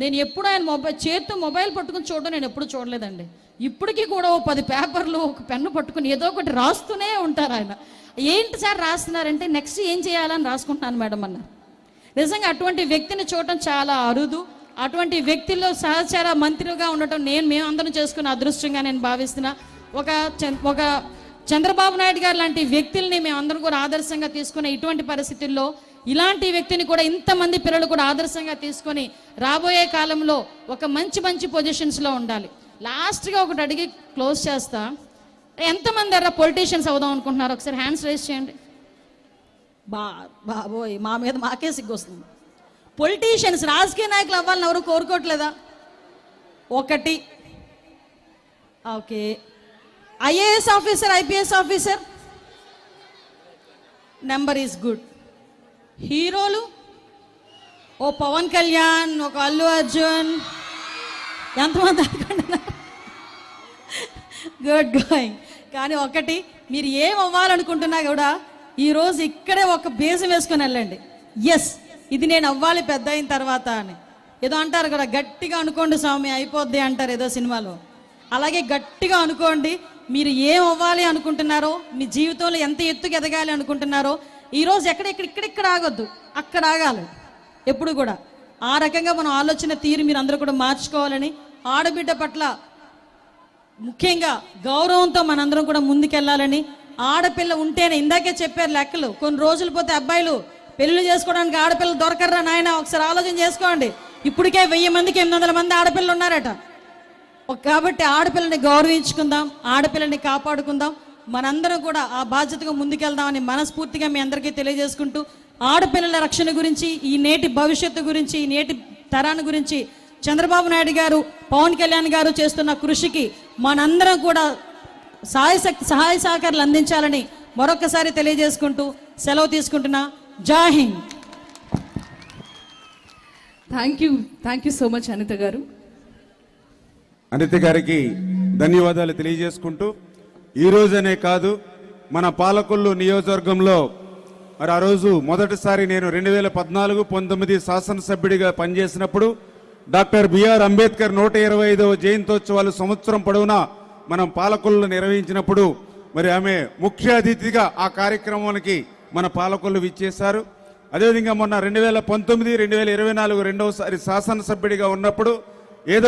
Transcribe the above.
నేను ఎప్పుడు ఆయన చేత్తో మొబైల్ పట్టుకుని చూడడం నేను ఎప్పుడు చూడలేదండి. ఇప్పటికీ కూడా 10 పేపర్లు ఒక పెన్ను పట్టుకుని ఏదో ఒకటి రాస్తూనే ఉంటారు ఆయన. ఏంటి సార్ రాస్తున్నారంటే నెక్స్ట్ ఏం చేయాలని రాసుకుంటున్నాను మేడం అన్నారు. నిజంగా అటువంటి వ్యక్తిని చూడటం చాలా అరుదు. అటువంటి వ్యక్తుల్లో సహచార మంత్రిగా ఉండటం మేమందరం చేసుకున్న అదృష్టంగా నేను భావిస్తున్నా. ఒక చంద్రబాబు నాయుడు గారు లాంటి వ్యక్తుల్ని మేమందరం కూడా ఆదర్శంగా తీసుకునే ఇటువంటి పరిస్థితుల్లో ఇలాంటి వ్యక్తిని కూడా ఇంతమంది పిల్లలు కూడా ఆదర్శంగా తీసుకొని రాబోయే కాలంలో ఒక మంచి పొజిషన్స్లో ఉండాలి. లాస్ట్గా ఒకటి అడిగి క్లోజ్ చేస్తా. ఎంతమంది అలా పొలిటీషియన్స్ అవుదాం అనుకుంటున్నారు? ఒకసారి హ్యాండ్స్ రైజ్ చేయండి. బాబోయ్, మా మీద మాకే సిగ్గొస్తుంది. పొలిటీషియన్స్, రాజకీయ నాయకులు అవ్వాలని ఎవరు కోరుకోవట్లేదా? ఒకటి. Okay, IAS officer, IPS officer, number is good. హీరోలు ఓ పవన్ కళ్యాణ్, ఒక అల్లు అర్జున్, ఎంతమంది అనుకుంటున్నారు? Good going. కానీ ఒకటి, మీరు ఏం అవ్వాలనుకుంటున్నా కూడా ఈరోజు ఇక్కడే ఒక బేసం వేసుకొని వెళ్ళండి. ఎస్, ఇది నేను అవ్వాలి పెద్ద అయిన తర్వాత అని. ఏదో అంటారు కదా, గట్టిగా అనుకోండి స్వామి అయిపోద్ది అంటారు ఏదో సినిమాలో. అలాగే గట్టిగా అనుకోండి. మీరు ఏం అవ్వాలి అనుకుంటున్నారో, మీ జీవితంలో ఎంత ఎత్తుకు ఎదగాలి అనుకుంటున్నారో, ఈరోజు ఇక్కడ ఆగొద్దు, అక్కడ ఆగాలి ఎప్పుడు కూడా. ఆ రకంగా మనం ఆలోచన తీరు మీరు అందరూ కూడా మార్చుకోవాలని, ఆడబిడ్డ పట్ల ముఖ్యంగా గౌరవంతో మనందరం కూడా ముందుకెళ్ళాలని. ఆడపిల్ల ఉంటేనే, ఇందాకే చెప్పారు లెక్కలు, కొన్ని రోజులు పోతే అబ్బాయిలు పెళ్లి చేసుకోవడానికి ఆడపిల్లలు దొరకర్రా నాయన. ఒకసారి ఆలోచన చేసుకోండి. ఇప్పటికే 1000 మందికి 800 మంది ఆడపిల్లలు ఉన్నారట. కాబట్టి ఆడపిల్లని గౌరవించుకుందాం, ఆడపిల్లని కాపాడుకుందాం. మనందరం కూడా ఆ బాధ్యతగా ముందుకెళ్దామని మనస్ఫూర్తిగా మీ అందరికీ తెలియజేసుకుంటూ, ఆడపిల్లల రక్షణ గురించి, ఈ నేటి భవిష్యత్తు గురించి, ఈ నేటి తరాన్ని గురించి చంద్రబాబు నాయుడు గారు, పవన్ కళ్యాణ్ గారు చేస్తున్న కృషికి మనందరం కూడా సహాయ సహకారాలు అందించాలని మరొకసారి తెలియజేసుకుంటూ సెలవు తీసుకుంటున్నా. Jai Hind. Thank you so much Anitha garu. Anitha గారికి ధన్యవాదాలు తెలియజేసుకుంటూ, ఈ రోజనే కాదు మన పాలకొల్లు నియోజకవర్గంలో మరి ఆ రోజు మొదటిసారి నేను 2014-19 శాసనసభ్యుడిగా పనిచేసినప్పుడు డాక్టర్ బిఆర్ అంబేద్కర్ 125వ జయంతోత్సవాలు సంవత్సరం పొడవునా మనం పాలకొల్లు నిర్వహించినప్పుడు మరి ఆమె ముఖ్య అతిథిగా ఆ కార్యక్రమానికి మన పాలకొల్లు విచ్చేశారు. అదేవిధంగా మొన్న 2019-2024 రెండవసారి శాసనసభ్యుడిగా ఉన్నప్పుడు ఏదో